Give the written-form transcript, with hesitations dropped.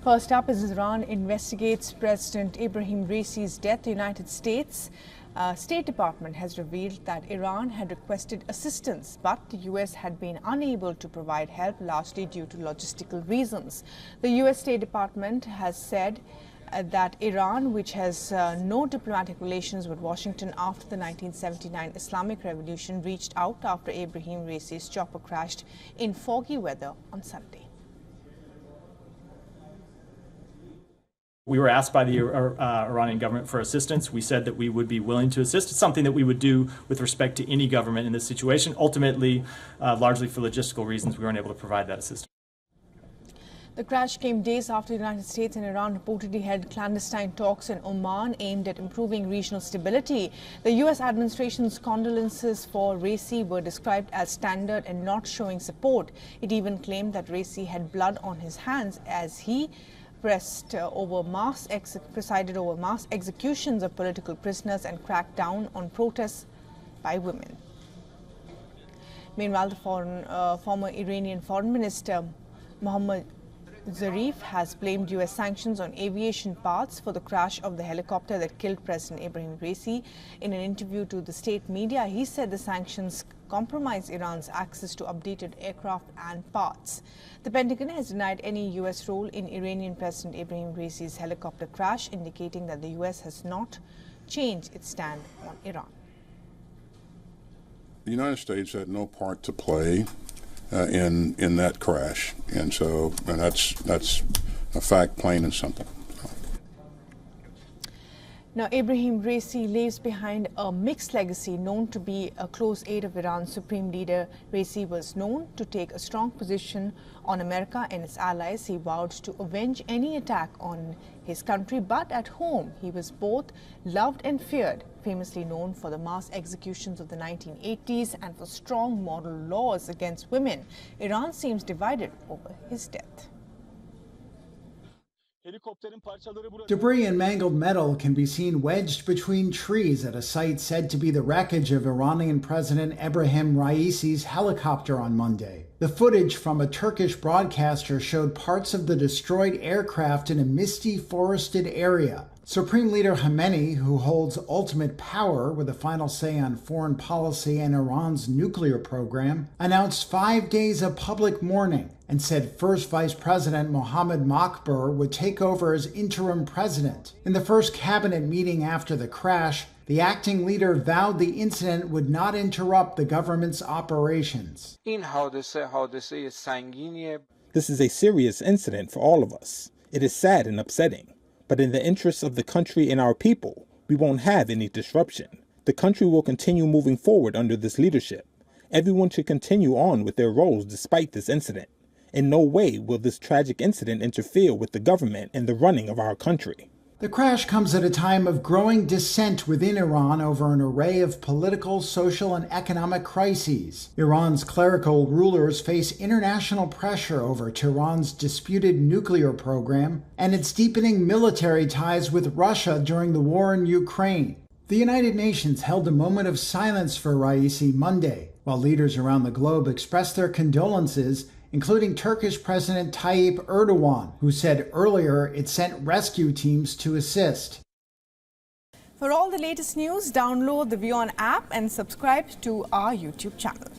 First up, as Iran investigates President Ebrahim Raisi's death, the United States State Department has revealed that Iran had requested assistance, but the U.S. had been unable to provide help, largely due to logistical reasons. The U.S. State Department has said that Iran, which has no diplomatic relations with Washington after the 1979 Islamic Revolution, reached out after Ebrahim Raisi's chopper crashed in foggy weather on Sunday. We were asked by the Iranian government for assistance. We said that we would be willing to assist. It's something that we would do with respect to any government in this situation. Ultimately, largely for logistical reasons, we weren't able to provide that assistance. The crash came days after the United States and Iran reportedly held clandestine talks in Oman aimed at improving regional stability. The U.S. administration's condolences for Raisi were described as standard and not showing support. It even claimed that Raisi had blood on his hands as he presided over mass executions of political prisoners and cracked down on protests by women. Meanwhile, the former Iranian Foreign Minister Mohammad Zarif has blamed U.S. sanctions on aviation parts for the crash of the helicopter that killed President Ebrahim Raisi. In an interview to the state media, he said the sanctions compromise Iran's access to updated aircraft and parts. The Pentagon has denied any U.S. role in Iranian President Ebrahim Raisi's helicopter crash, indicating that the U.S. has not changed its stand on Iran. The United States had no part to play in that crash, and that's a fact, plain and simple. Now, Ebrahim Raisi leaves behind a mixed legacy. Known to be a close aide of Iran's supreme leader, Raisi was known to take a strong position on America and its allies. He vowed to avenge any attack on his country, but at home he was both loved and feared, famously known for the mass executions of the 1980s and for strong moral laws against women. Iran seems divided over his death. Debris and mangled metal can be seen wedged between trees at a site said to be the wreckage of Iranian President Ebrahim Raisi's helicopter on Monday. The footage from a Turkish broadcaster showed parts of the destroyed aircraft in a misty, forested area. Supreme Leader Khamenei, who holds ultimate power with a final say on foreign policy and Iran's nuclear program, announced 5 days of public mourning and said First Vice President Mohammad Makbar would take over as interim president. In the first cabinet meeting after the crash, the acting leader vowed the incident would not interrupt the government's operations. This is a serious incident for all of us. It is sad and upsetting. But in the interests of the country and our people, we won't have any disruption. The country will continue moving forward under this leadership. Everyone should continue on with their roles despite this incident. In no way will this tragic incident interfere with the government and the running of our country. The crash comes at a time of growing dissent within Iran over an array of political, social, and economic crises. Iran's clerical rulers face international pressure over Tehran's disputed nuclear program and its deepening military ties with Russia during the war in Ukraine. The United Nations held a moment of silence for Raisi Monday, while leaders around the globe expressed their condolences, including Turkish President Tayyip Erdogan, who said earlier it sent rescue teams to assist. For all the latest news, download the WION app and subscribe to our YouTube channel.